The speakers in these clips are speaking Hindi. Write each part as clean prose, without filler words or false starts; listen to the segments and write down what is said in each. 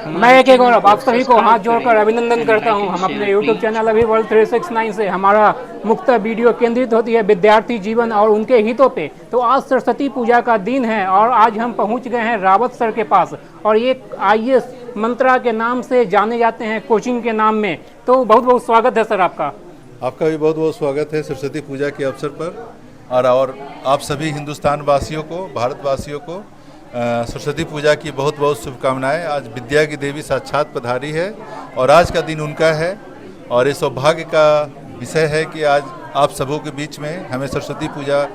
मैं एक और आप सभी को हाथ जोड़कर अभिनंदन करता हूं। हम अपने YouTube चैनल अभी वर्ल्ड 369 से हमारा मुख्य वीडियो केंद्रित होती है विद्यार्थी जीवन और उनके हितों पे। तो आज सरस्वती पूजा का दिन है और आज हम पहुंच गए हैं रावत सर के पास और ये IAS मंत्रा के नाम से जाने जाते हैं, कोचिंग के नाम में। तो बहुत बहुत स्वागत है सर आपका। आपका भी बहुत बहुत स्वागत है सरस्वती पूजा के अवसर पर और आप सभी हिंदुस्तान वासियों को, भारतवासियों को सरस्वती पूजा की बहुत बहुत शुभकामनाएं। आज विद्या की देवी साक्षात पधारी है और आज का दिन उनका है और ये सौभाग्य का विषय है कि आज आप सबों के बीच में हमें सरस्वती पूजा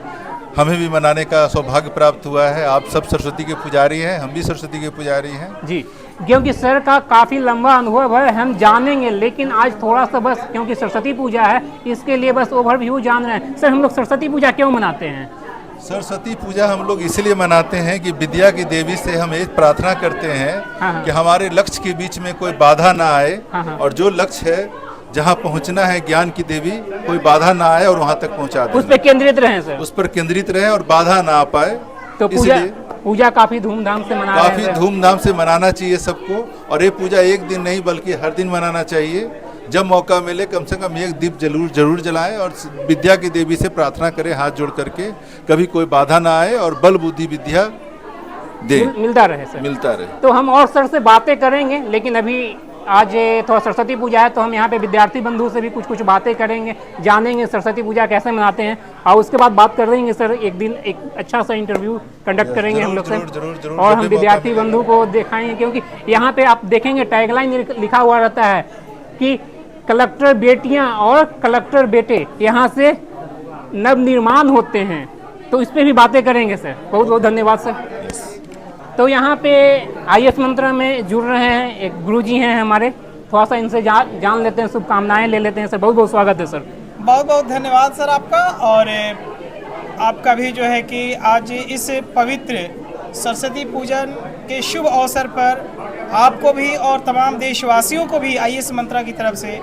हमें भी मनाने का सौभाग्य प्राप्त हुआ है। आप सब सरस्वती के पुजारी हैं, हम भी सरस्वती के पुजारी हैं जी। क्योंकि सर का काफ़ी लंबा अनुभव है, हम जानेंगे, लेकिन आज थोड़ा सा बस क्योंकि सरस्वती पूजा है इसके लिए बस ओवरव्यू जान रहे हैं। सर हम लोग सरस्वती पूजा क्यों मनाते हैं? सरस्वती पूजा हम लोग इसलिए मनाते हैं कि विद्या की देवी से हम एक प्रार्थना करते हैं कि हमारे लक्ष्य के बीच में कोई बाधा ना आए और जो लक्ष्य है, जहाँ पहुँचना है ज्ञान की देवी, कोई बाधा ना आए और वहाँ तक पहुँचा दे। उस पर केंद्रित रहें सर, उस पर केंद्रित रहे और बाधा ना आ पाए। तो पूजा काफी धूमधाम से काफी धूमधाम से मनाना चाहिए सबको। और ये पूजा एक दिन नहीं बल्कि हर दिन मनाना चाहिए। जब मौका मिले कम से कम एक दीप जरूर जलाएं और विद्या की देवी से प्रार्थना करें हाथ जोड़ करके, कभी कोई बाधा ना आए और बल बुद्धि विद्या दे मिलता रहे सर, मिलता रहे। तो हम और सर से बातें करेंगे, लेकिन अभी आज थोड़ा सरस्वती पूजा है तो हम यहाँ पे विद्यार्थी बंधु से भी कुछ बातें करेंगे, जानेंगे सरस्वती पूजा कैसे मनाते हैं और उसके बाद बात कर लेंगे सर। एक दिन एक अच्छा सा इंटरव्यू कंडक्ट करेंगे हम लोग से और हम विद्यार्थी बंधु को दिखाएंगे, क्योंकि यहाँ पे आप देखेंगे टैगलाइन लिखा हुआ रहता है कि कलेक्टर बेटियां और कलेक्टर बेटे यहाँ से नवनिर्माण होते हैं। तो इस पे भी बातें करेंगे सर। बहुत बहुत धन्यवाद सर। तो यहाँ पे IAS मंत्रा में जुड़ रहे हैं एक गुरुजी हैं हमारे, थोड़ा सा इनसे जान लेते हैं, शुभकामनाएं ले लेते हैं सर। बहुत बहुत स्वागत है सर। बहुत बहुत धन्यवाद सर आपका। और आपका भी जो है कि आज इस पवित्र सरस्वती पूजन के शुभ अवसर पर आपको भी और तमाम देशवासियों को भी IAS मंत्रा की तरफ से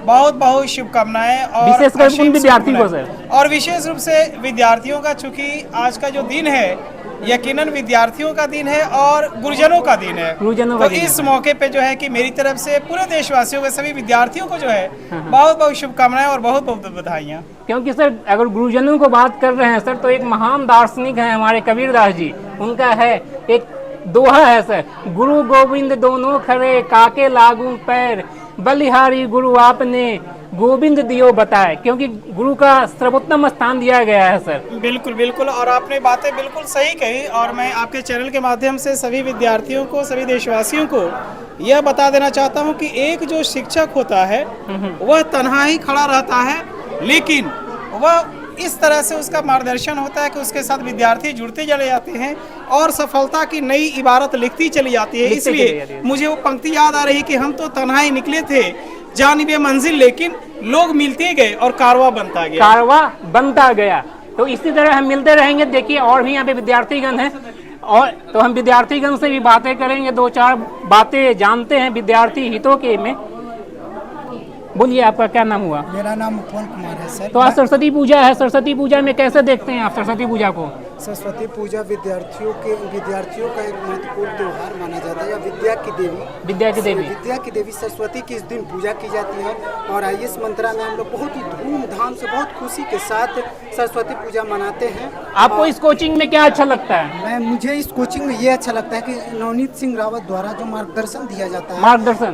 बहुत बहुत शुभकामनाएं और विशेषकर विद्यार्थी को सर, और विशेष रूप से विद्यार्थियों का, चूंकि आज का जो दिन है यकीनन विद्यार्थियों का दिन है और गुरुजनों का दिन है। तो इस मौके पे जो है कि मेरी तरफ से पूरे देशवासियों के सभी विद्यार्थियों को जो है बहुत बहुत शुभकामनाएं और बहुत बहुत बधाइयाँ। क्योंकि सर अगर गुरुजनों को बात कर रहे हैं सर, तो एक महान दार्शनिक है हमारे कबीरदास जी, उनका है एक दोहा है सर, गुरु गोविंद दोनों खड़े काके लागू पैर, बलिहारी गुरु आपने गोविंद दियो बताए। क्योंकि गुरु का सर्वोत्तम स्थान दिया गया है सर। बिल्कुल बिल्कुल, और आपने बातें बिल्कुल सही कही। और मैं आपके चैनल के माध्यम से सभी विद्यार्थियों को, सभी देशवासियों को यह बता देना चाहता हूं कि एक जो शिक्षक होता है वह तन्हा ही खड़ा रहता है, लेकिन वह इस तरह से उसका मार्गदर्शन होता है कि उसके साथ विद्यार्थी जुड़ते चले जाते हैं और सफलता की नई इबारत लिखती चली जाती है। इसलिए मुझे वो पंक्ति याद आ रही कि हम तो तन्हाई निकले थे जानिबे मंजिल, लेकिन लोग मिलते गए और कारवा बनता गया। तो इसी तरह हम मिलते रहेंगे। देखिए और भी यहाँ पे विद्यार्थीगण हैं और तो हम विद्यार्थीगण से भी बातें करेंगे, दो चार बातें जानते हैं विद्यार्थी हितों के में। बोलिए आपका क्या नाम हुआ? मेरा नाम उपवन कुमार है सर। तो आज सरस्वती पूजा है, सरस्वती पूजा में कैसे देखते हैं आप सरस्वती पूजा को? सरस्वती पूजा विद्यार्थियों का एक महत्वपूर्ण त्यौहार माना जाता है। विद्या की देवी सरस्वती की इस दिन पूजा की जाती है और IAS मंत्रा में हम लोग बहुत ही धूमधाम से, बहुत खुशी के साथ सरस्वती पूजा मनाते हैं। आपको इस कोचिंग में क्या अच्छा लगता है? मुझे इस कोचिंग में ये अच्छा लगता है कि नवनीत सिंह रावत द्वारा जो मार्गदर्शन दिया जाता है,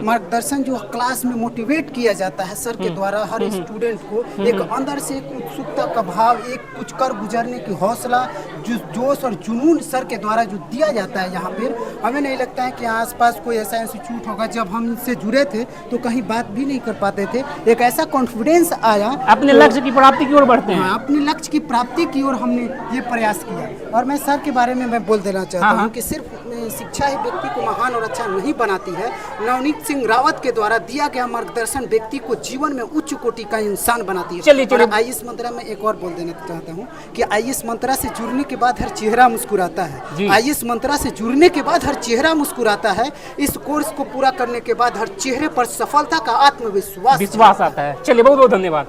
मार्गदर्शन जो क्लास में मोटिवेट किया जाता है सर के द्वारा, हर स्टूडेंट को एक अंदर से एक उत्सुकता का भाव, एक कुछ कर गुजरने की हौसला, जोश और जुनून सर के द्वारा जो दिया जाता है यहाँ पर, हमें नहीं लगता है कि आसपास कोई ऐसा इंस्टीट्यूट होगा। जब हम इनसे जुड़े थे तो कहीं बात भी नहीं कर पाते थे, एक ऐसा कॉन्फिडेंस आया, अपने लक्ष्य की प्राप्ति की ओर बढ़ते हैं। अपने लक्ष्य की प्राप्ति की ओर हमने ये प्रयास किया। और मैं सर के बारे में मैं बोल देना चाहता हूँ कि सिर्फ शिक्षा ही व्यक्ति को महान और अच्छा नहीं बनाती है। नवनीत सिंह रावत के द्वारा दिया गया मार्गदर्शन व्यक्ति को जीवन में उच्च कोटि का इंसान बनाती है। चलिए IAS मंत्रा में एक और बोल देना चाहता हूँ कि IAS मंत्रा से जुड़ने के बाद हर चेहरा मुस्कुराता है। IAS मंत्रा से जुड़ने के बाद हर चेहरा मुस्कुराता है। इस कोर्स को पूरा करने के बाद हर चेहरे पर सफलता का आत्मविश्वास आता है। चलिए बहुत बहुत धन्यवाद।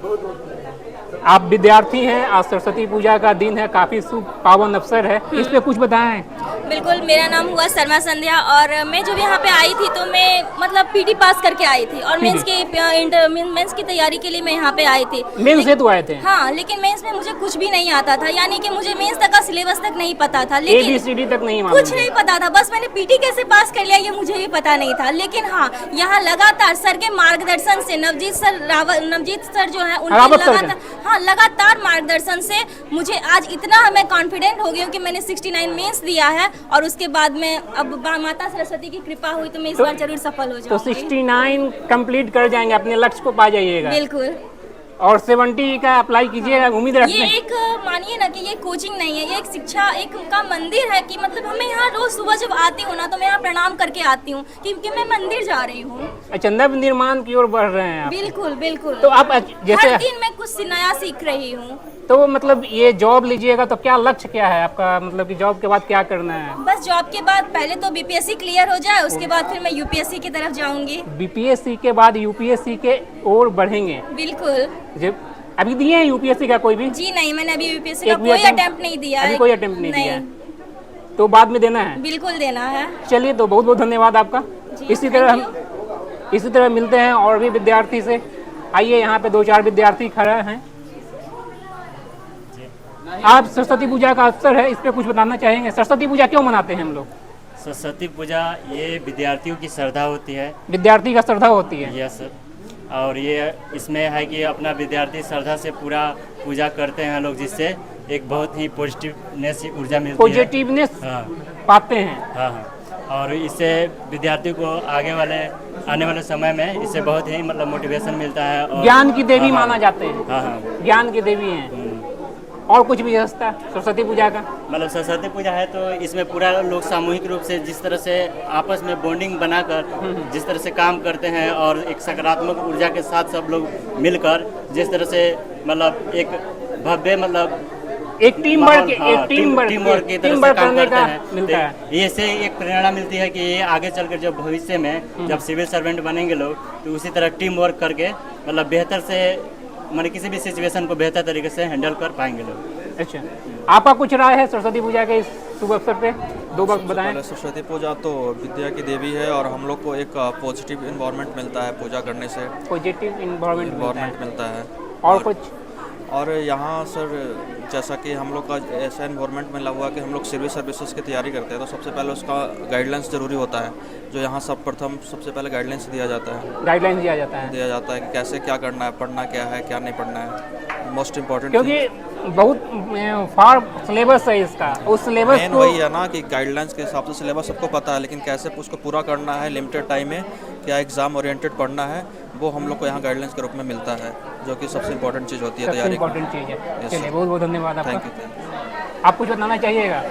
आप विद्यार्थी हैं, आज सरस्वती पूजा का दिन है, काफ़ी शुभ पावन अवसर है, इस पे कुछ बताएं। बिल्कुल, मेरा नाम हुआ शर्मा संध्या और मैं जब यहाँ पे आई थी तो मैं मतलब पीटी पास करके आई थी और मेंस की तैयारी के लिए मैं यहाँ पे आई थी। मेंस से तो आए थे? हाँ, लेकिन मेंस में मुझे कुछ भी नहीं आता था, यानी कि मुझे मेंस तक का सिलेबस तक नहीं पता था, लेकिन ABCD तक नहीं मालूम, कुछ नहीं पता था। बस मैंने पीटी कैसे पास कर लिया ये मुझे भी पता नहीं था। लेकिन हाँ, यहाँ लगातार सर के मार्गदर्शन से नवजीत सर जो है उनके लगातार मार्गदर्शन से मुझे आज इतना मैं कॉन्फिडेंट हो गई हूँ कि मैंने 69 मेंस दिया है और उसके बाद में अब माता सरस्वती की कृपा हुई तो मैं इस बार जरूर सफल हो जाऊंगी। तो 69 कंप्लीट कर जाएंगे, अपने लक्ष्य को पा जाइएगा। बिल्कुल। और 70 का अप्लाई कीजिएगा, उम्मीद रखते हैं। ये एक मानिए ना कि ये कोचिंग नहीं है, ये एक शिक्षा एक का मंदिर है कि मतलब हमें यहाँ रोज सुबह जब आती हूँ ना तो मैं यहाँ प्रणाम करके आती हूँ क्योंकि मैं मंदिर जा रही हूँ। अच्छा, नव निर्माण की ओर बढ़ रहे हैं आप। बिल्कुल बिल्कुल। तो आप जैसे हर दिन मैं कुछ नया सीख रही हूँ। तो मतलब ये जॉब लीजिएगा तो क्या लक्ष्य क्या है आपका, मतलब कि जॉब के बाद क्या करना है? बस जॉब के बाद पहले तो बीपीएससी क्लियर हो जाए, उसके बाद फिर मैं यूपीएससी की तरफ जाऊंगी। बीपीएससी के बाद यूपीएससी के ओर बढ़ेंगे? बिल्कुल। जब अभी दिए हैं यूपीएससी का कोई भी? जी नहीं, मैंने अभी यूपीएससी का कोई अटेम्प्ट नहीं दिया है। कोई अटेम्प्ट नहीं दिया है, तो बाद में देना है? बिल्कुल देना है। चलिए, तो बहुत बहुत धन्यवाद आपका। इसी तरह मिलते हैं और भी विद्यार्थी से। आइए, यहाँ पे 2-4 विद्यार्थी खड़े हैं। आप सरस्वती पूजा का अवसर है, इस पे कुछ बताना चाहेंगे? सरस्वती पूजा क्यों मनाते हैं हम लोग? सरस्वती पूजा ये विद्यार्थियों की श्रद्धा होती है। विद्यार्थी का श्रद्धा होती है? Yes sir. और ये इसमें है कि अपना विद्यार्थी श्रद्धा से पूरा पूजा करते हैं लोग, जिससे एक बहुत ही पॉजिटिवनेस ऊर्जा मिलती है, पॉजिटिवनेस पाते हैं। हाँ, और इससे विद्यार्थी को आने वाले समय में इससे बहुत ही मतलब मोटिवेशन मिलता है। और ज्ञान की देवी माना जाते हैं। हाँ, ज्ञान की देवी हैं। और कुछ भी व्यवस्था सरस्वती पूजा का? मतलब सरस्वती पूजा है तो इसमें पूरा लोग सामूहिक रूप से जिस तरह से आपस में बॉन्डिंग बनाकर जिस तरह से काम करते हैं और एक सकारात्मक ऊर्जा के साथ सब लोग मिलकर जिस तरह से मतलब एक भव्य मतलब एक टीम वर्क की तरह से काम करते हैं, मिलता है। ये से एक प्रेरणा मिलती है कि ये आगे चलकर जब भविष्य में जब सिविल सर्वेंट बनेंगे लोग तो उसी तरह टीम वर्क करके मतलब बेहतर से मतलब किसी भी सिचुएशन को बेहतर तरीके से हैंडल कर पाएंगे लोग। अच्छा, आपका कुछ राय है सरस्वती पूजा के इस शुभ अवसर पे? 2 वक्त बताएं। सरस्वती पूजा तो विद्या की देवी है और हम लोग को एक पॉजिटिव इन्वायरमेंट मिलता है पूजा करने से। पॉजिटिव इन्वायरमेंट मिलता है। और कुछ? और यहाँ सर जैसा कि हम लोग का ऐसा इन्वायरमेंट मिला हुआ कि हम लोग सिविल सर्विसेज की तैयारी करते हैं तो सबसे पहले उसका गाइडलाइंस ज़रूरी होता है, जो यहाँ सबसे पहले गाइडलाइंस दिया जाता है। गाइडलाइंस दिया जाता है कि कैसे क्या करना है, पढ़ना क्या है, क्या नहीं पढ़ना है, मोस्ट इम्पोर्टेंट। क्योंकि बहुत फार सिलेबस है इसका, उस सिलेबस को वही है ना कि गाइडलाइंस के हिसाब से सिलेबस सबको पता है, लेकिन कैसे उसको पूरा करना है लिमिटेड टाइम में, क्या एग्जाम ओरिएंटेड पढ़ना है, वो हम लोग को यहाँ गाइडलाइंस के रूप में मिलता है, जो कि सबसे इम्पोर्टेंट चीज़ होती है तैयारी। इम्पोर्टेंट चीज़ है। चलिए, बहुत बहुत धन्यवाद आपका। Thank you. आप कुछ बताना चाहिएगा?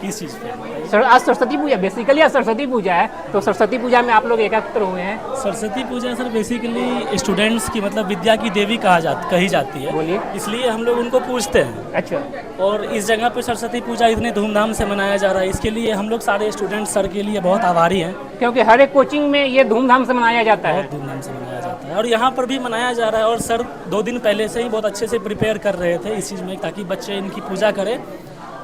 किस चीज़ पे? सर, आज सरस्वती पूजा बेसिकली आज सरस्वती पूजा है, तो सरस्वती पूजा में आप लोग एकत्र हुए हैं। सरस्वती पूजा सर बेसिकली स्टूडेंट्स की मतलब विद्या की देवी कही जाती है। बोलिए। इसलिए हम लोग उनको पूजते हैं। अच्छा। और इस जगह पे सरस्वती पूजा इतने धूमधाम से मनाया जा रहा है, इसके लिए हम लोग सारे स्टूडेंट सर के लिए बहुत आभारी हैं, क्योंकि हर एक कोचिंग में ये धूमधाम से मनाया जाता है। बहुत धूमधाम से मनाया जाता है और यहाँ पर भी मनाया जा रहा है। और सर 2 दिन पहले से ही बहुत अच्छे से प्रिपेयर कर रहे थे इस चीज़ में, ताकि बच्चे इनकी पूजा करें।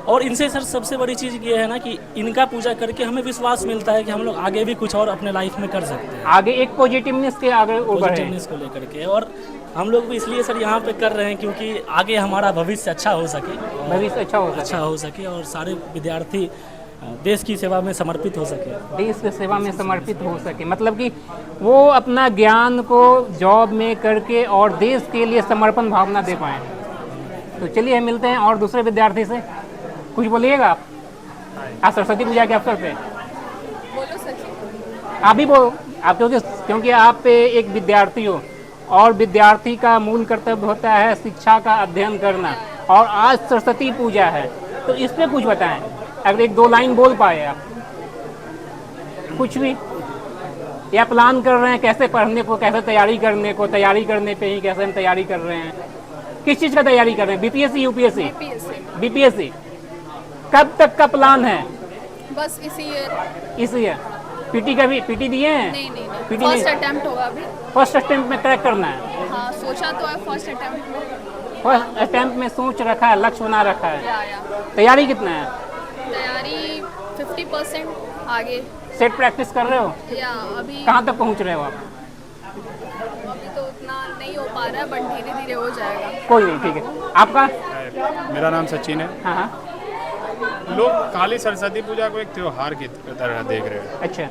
और इनसे सर सबसे बड़ी चीज़ ये है ना कि इनका पूजा करके हमें विश्वास मिलता है कि हम लोग आगे भी कुछ और अपने लाइफ में कर सकते हैं, आगे एक पॉजिटिवनेस के आगे पॉजिटिवनेस को लेकर के। और हम लोग भी इसलिए सर यहाँ पे कर रहे हैं क्योंकि आगे हमारा भविष्य अच्छा हो सके, अच्छा हो सके और सारे विद्यार्थी देश की सेवा में समर्पित हो सके, देश की सेवा में समर्पित हो सके, मतलब कि वो अपना ज्ञान को जॉब में करके और देश के लिए समर्पण भावना दे पाएँ। तो चलिए मिलते हैं और दूसरे विद्यार्थी से। कुछ बोलिएगा आप आज सरस्वती पूजा के अवसर पे? बोलो सचिन। आप भी बोलो, आप क्योंकि आप एक विद्यार्थी हो और विद्यार्थी का मूल कर्तव्य होता है शिक्षा का अध्ययन करना, और आज सरस्वती पूजा है तो इस पे कुछ बताएं। अगर 1-2 लाइन बोल पाए आप, कुछ भी, या प्लान कर रहे हैं कैसे पढ़ने को, कैसे तैयारी करने पे ही कैसे हम तैयारी कर रहे हैं, किस चीज़ का तैयारी कर रहे हैं? BPSC, UPSC? बीपीएससी। कब तक का प्लान है? बस इसी ईयर। पीटी का भी पीटी दिए हैं? नहीं। पीटी फर्स्ट अटेम्प्ट होगा अभी। फर्स्ट अटेम्प्ट में क्रैक करना है। हाँ, सोचा तो है फर्स्ट अटेम्प्ट में। फर्स्ट अटेम्प्ट में सोच रखा है, लक्ष्य बना रखा है। या तैयारी कितना है? तैयारी 50% आगे। सेट प्रैक्टिस कर रहे हो? या अभी कहाँ तक पहुँच रहे हो आप? अभी तो उतना नहीं हो पा रहा है, बट धीरे धीरे हो जाएगा। कोई नहीं, ठीक है। आपका? मेरा नाम सचिन है। हाँ हाँ। लोग काली सरस्वती पूजा को एक त्योहार की तरह देख रहे हैं, अच्छा,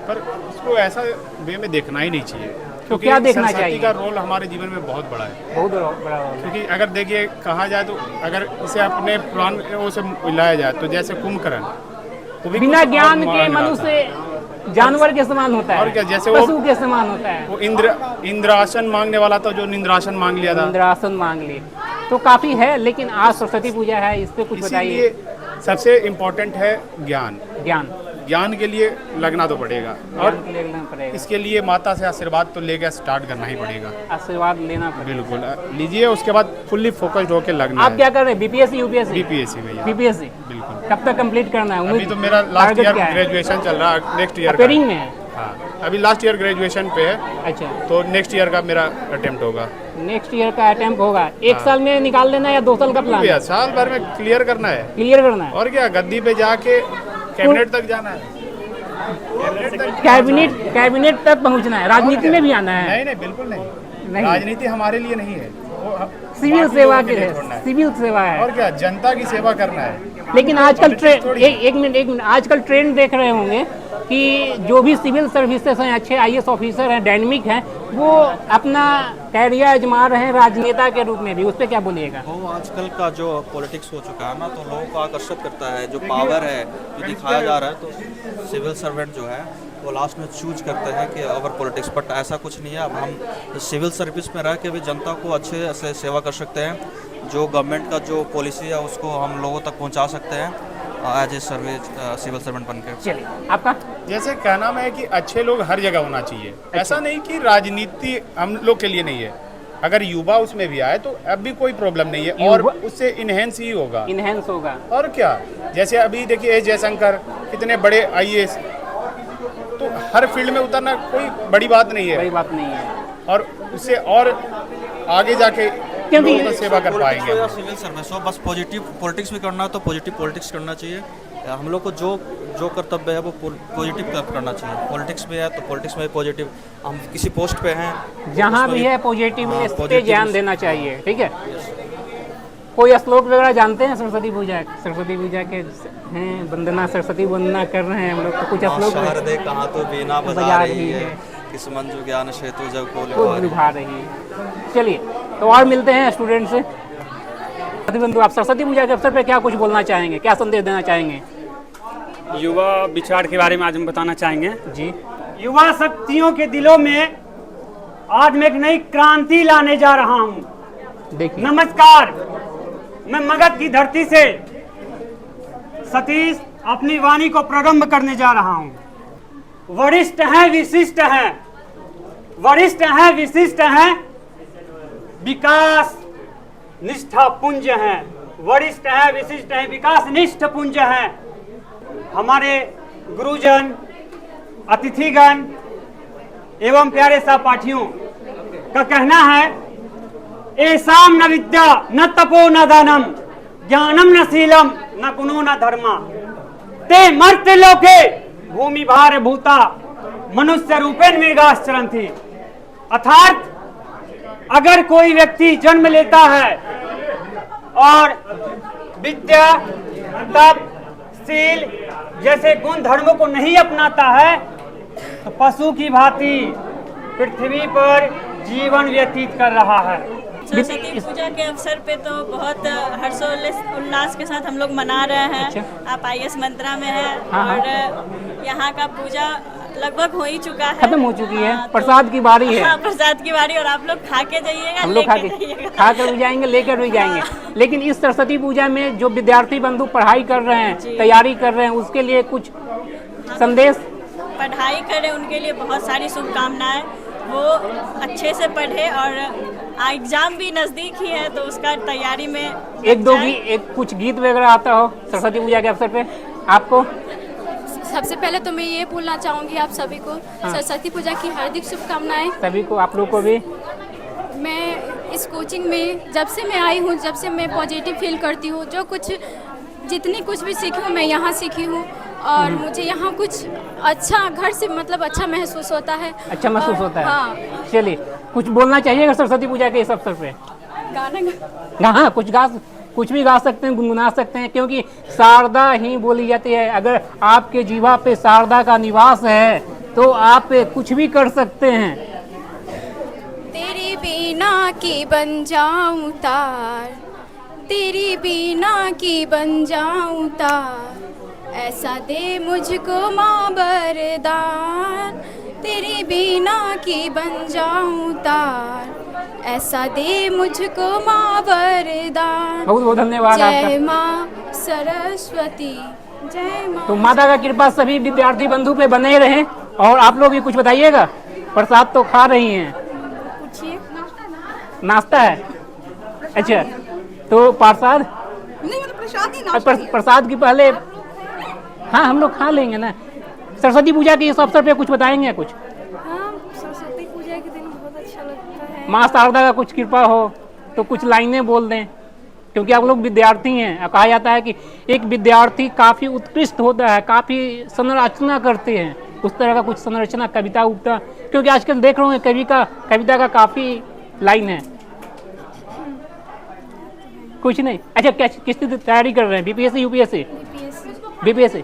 पर उसको ऐसा वे में देखना ही नहीं चाहिए। तो क्या देखना सरस्वती चाहिए? का रोल हमारे जीवन में बहुत बड़ा है। बहुत बड़ा रोल है। क्योंकि अगर देखिए कहा जाए तो अगर इसे अपने पुराण से मिलाया जाए तो जैसे कुंभकर्ण, वो भी बिना कुछ ज्ञान और के मांग रहा था। मनुष्य जानवर के समान होता है और क्या, जैसे पशु के समान होता है। वो इंद्रासन मांगने वाला था, जो निंद्रासन मांग लिया था। इंद्रासन मांग लिए तो काफी है, लेकिन आज सरस्वती पूजा है, इस पे कुछ बताइए। इसीलिए सबसे इम्पोर्टेंट है ज्ञान। ज्ञान के लिए लगना तो पड़ेगा, और इसके लिए माता से आशीर्वाद तो लेकर स्टार्ट करना ही पड़ेगा। आशीर्वाद लेना पड़ेगा। बिल्कुल लीजिए, उसके बाद फुल्ली फोकस्ड होकर लगना आप है। क्या कर रहे हैं? BPSC UPSC? बीपीएससी भैया। बीपीएससी बिल्कुल। कब तक कंप्लीट करना है? अभी तो मेरा लास्ट ईयर ग्रेजुएशन चल रहा है, नेक्स्ट ईयर पेरिंग में है? हाँ, अभी लास्ट ईयर ग्रेजुएशन पे है। अच्छा, तो नेक्स्ट ईयर का मेरा अटेम्प्ट होगा। नेक्स्ट ईयर का अटेम्प्ट होगा। एक साल में निकाल लेना या 2 साल का प्लान है? साल भर में क्लियर करना है। क्लियर करना है। और क्या, गद्दी पे जाके कैबिनेट तक जाना है। कैबिनेट तक पहुंचना है। राजनीति में भी आना है? नहीं, बिल्कुल नहीं। राजनीति हमारे लिए नहीं है, वो सिविल सेवा के लिए, सिविल सेवा है। और क्या, जनता की सेवा करना है। लेकिन आजकल एक मिनट आजकल ट्रेंड देख रहे होंगे कि जो भी सिविल सर्विसेज हैं, अच्छे आईएएस ऑफिसर हैं, डायनेमिक हैं, वो अपना कैरियर आजमा रहे हैं राजनेता के रूप में भी। उस पर क्या बोलिएगा? वो आजकल का जो पॉलिटिक्स हो चुका है ना, तो लोगों को आकर्षित करता है। जो पावर है जो दिखाया जा रहा है, तो सिविल सर्वेंट जो है वो लास्ट में चूज करते हैं कि ओवर पॉलिटिक्स, बट ऐसा कुछ नहीं है। अब हम सिविल सर्विस में रह के भी जनता को अच्छे से सेवा कर सकते हैं। जो गवर्नमेंट का जो पॉलिसी है उसको हम लोगों तक पहुंचा सकते हैं as a service civil servant बनकर। चलिए, आपका? जैसे कहना है कि अच्छे लोग हर जगह होना चाहिए। ऐसा नहीं कि राजनीति हम लोग के लिए नहीं है। अगर युवा उसमें भी आए तो अब भी कोई प्रॉब्लम नहीं है, और उससे इनहेंस ही होगा। इनहेंस होगा। और क्या, जैसे अभी देखिए एस जयशंकर कितने बड़े आईएएस, तो हर फील्ड में उतरना कोई बड़ी बात नहीं है। बड़ी बात नहीं है, और उससे और आगे जाके लोगों को सेवा कर पाएंगे। सिविल सर्विस हो, बस पॉजिटिव पॉलिटिक्स भी करना है तो पॉजिटिव पॉलिटिक्स करना चाहिए। हम लोग को जो कर्तव्य है वो पॉजिटिव करना चाहिए। पॉलिटिक्स में है तो पॉलिटिक्स में पॉजिटिव, हम किसी पोस्ट पे हैं जहाँ भी है पॉजिटिव इस पे ध्यान देना चाहिए। ठीक है, कोई श्लोक वगैरह जानते हैं सरस्वती पूजा के हैं? वंदना, सरस्वती वंदना कर रहे हैं हम लोग, तो कुछ श्लोक शहर दे कहाँ तो बीना बजा रही है, किस मंजू ज्ञान सेतु जब को निभा रही है। चलिए, तो और मिलते हैं स्टूडेंट से। बंधु, आप सरस्वती पूजा के अवसर पर क्या कुछ बोलना चाहेंगे, क्या संदेश देना चाहेंगे? युवा विचार के बारे में आज हम बताना चाहेंगे जी। युवा शक्तियों के दिलों में आज मैं एक नई क्रांति लाने जा रहा हूँ। देखिए, नमस्कार, मैं मगध की धरती से सतीश अपनी वाणी को प्रारंभ करने जा रहा हूँ। वरिष्ठ हैं, विशिष्ट हैं, वरिष्ठ हैं, विशिष्ट हैं, विकास निष्ठा पुंज हैं। वरिष्ठ हैं, विशिष्ट हैं, विकास निष्ठ पुंज हैं। हमारे गुरुजन, अतिथिगण एवं प्यारे सहपाठियों का कहना है, एसाम न विद्या न तपो न दानम ज्ञानम न शीलम न गुणो न धर्मा ते मर्त्य लोके भूमि भार भूता मनुष्य रूपेण मृगाश्चरण थी। अर्थात अगर कोई व्यक्ति जन्म लेता है और विद्या, तप, शील जैसे गुण धर्मों को नहीं अपनाता है तो पशु की भांति पृथ्वी पर जीवन व्यतीत कर रहा है। सरस्वती पूजा के अवसर पे तो बहुत हर्षोल्लास के साथ हम लोग मना रहे हैं। अच्छा। आप आईएएस मंत्रा में हैं हाँ, और यहाँ का पूजा लगभग हो ही चुका है, खत्म हो चुकी है। हाँ, प्रसाद की बारी है। हाँ, प्रसाद की बारी, और आप लोग खा के जाइएगा, हम लोग खा कर भी जाएंगे, लेकर भी जाएंगे। लेकिन इस सरस्वती पूजा में जो विद्यार्थी बंधु पढ़ाई कर रहे हैं, तैयारी कर रहे हैं, उसके लिए कुछ संदेश? पढ़ाई करें, उनके लिए बहुत सारी शुभकामनाएं। वो अच्छे से पढ़े, और एग्जाम भी नज़दीक ही है तो उसका तैयारी में एक कुछ गीत वगैरह आता हो सरस्वती पूजा के अवसर पे आपको? सबसे पहले तो मैं ये बोलना चाहूँगी आप सभी को सरस्वती पूजा की हार्दिक शुभकामनाएं। सभी को, आप लोग को भी। मैं इस कोचिंग में जब से मैं आई हूँ, जब से मैं पॉजिटिव फील करती हूँ, जो कुछ जितनी कुछ भी सीखी हूँ मैं यहाँ सीखी हूँ और मुझे यहाँ कुछ अच्छा घर से मतलब अच्छा महसूस होता है। अच्छा महसूस होता है। हाँ। चलिए, कुछ बोलना चाहिएगा सरस्वती पूजा के इस अवसर पे? गाना हाँ, कुछ भी गा सकते हैं, गुनगुना सकते हैं, क्योंकि शारदा ही बोली जाती है। अगर आपके जीवा पे शारदा का निवास है तो आप कुछ भी कर सकते हैं। तेरी बीना की बन जाऊं तार, तेरी बीना की बन जाऊं तार, ऐसा दे मुझको माँ वरदान, तेरी बीना की बन जाऊं तार, ऐसा दे मुझको माँ वरदान। बहुत बहुत धन्यवाद आपका। जय माँ सरस्वती, जय माँ। तो माता का कृपा सभी विद्यार्थी बंधु पे बने रहे। और आप लोग भी कुछ बताइएगा। प्रसाद तो खा रही हैं? पूछिए। नाश्ता है? अच्छा, तो प्रसाद नहीं, मतलब प्रसाद ही नाश्ता ही है। प्रसाद की पहले हाँ हम लोग खा लेंगे ना। सरस्वती पूजा के इस अवसर पे कुछ बताएंगे कुछ? हाँ, सरस्वती पूजा के दिन बहुत अच्छा लगता है। माँ शारदा का कुछ कृपा हो तो कुछ लाइनें बोल दें, क्योंकि आप लोग विद्यार्थी हैं। कहा जाता है कि एक विद्यार्थी काफ़ी उत्कृष्ट होता है, काफ़ी संरचना करते हैं। उस तरह का कुछ संरचना, कविता उगता, क्योंकि आजकल देख रहे हैं कविता का काफ़ी लाइन है। कुछ नहीं? अच्छा, किस की तैयारी कर रहे हैं? BPSC, UPSC? बीपीएससी।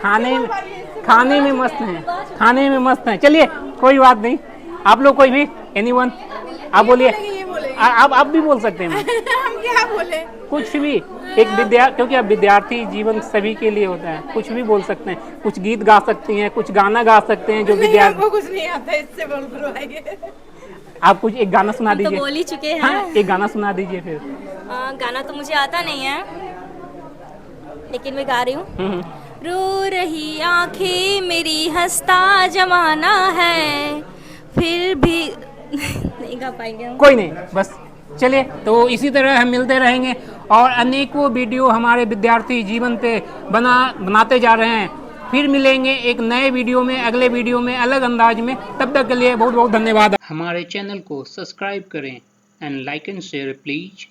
खाने में मस्त हैं, खाने में मस्त हैं। चलिए, कोई बात नहीं। आप लोग कोई भी, एनीवन, आप बोलिए। आप भी बोल सकते हैं। हम क्या बोले? कुछ भी। एक क्योंकि अब विद्यार्थी जीवन सभी के लिए होता है, कुछ भी बोल सकते हैं। कुछ गीत गा सकती हैं, कुछ गाना गा सकते हैं जो विद्यार्थी। हमको कुछ नहीं आता, इससे बुलवाएंगे। आप कुछ एक गाना सुना दीजिए। तो बोल ही चुके हैं। हाँ, एक गाना सुना दीजिए फिर। गाना तो मुझे आता नहीं है, लेकिन मैं गा रही हूँ। रो रही आंखें मेरी, हंसता जमाना है, फिर भी नहीं गा पाएंगे हम। कोई नहीं, बस चलिए। तो इसी तरह हम मिलते रहेंगे और अनेकों वीडियो हमारे विद्यार्थी जीवन पे बनाते जा रहे हैं। फिर मिलेंगे एक नए वीडियो में, अगले वीडियो में, अलग अंदाज में। तब तक के लिए बहुत बहुत धन्यवाद। हमारे चैनल को सब्सक्राइब करें and like and share please.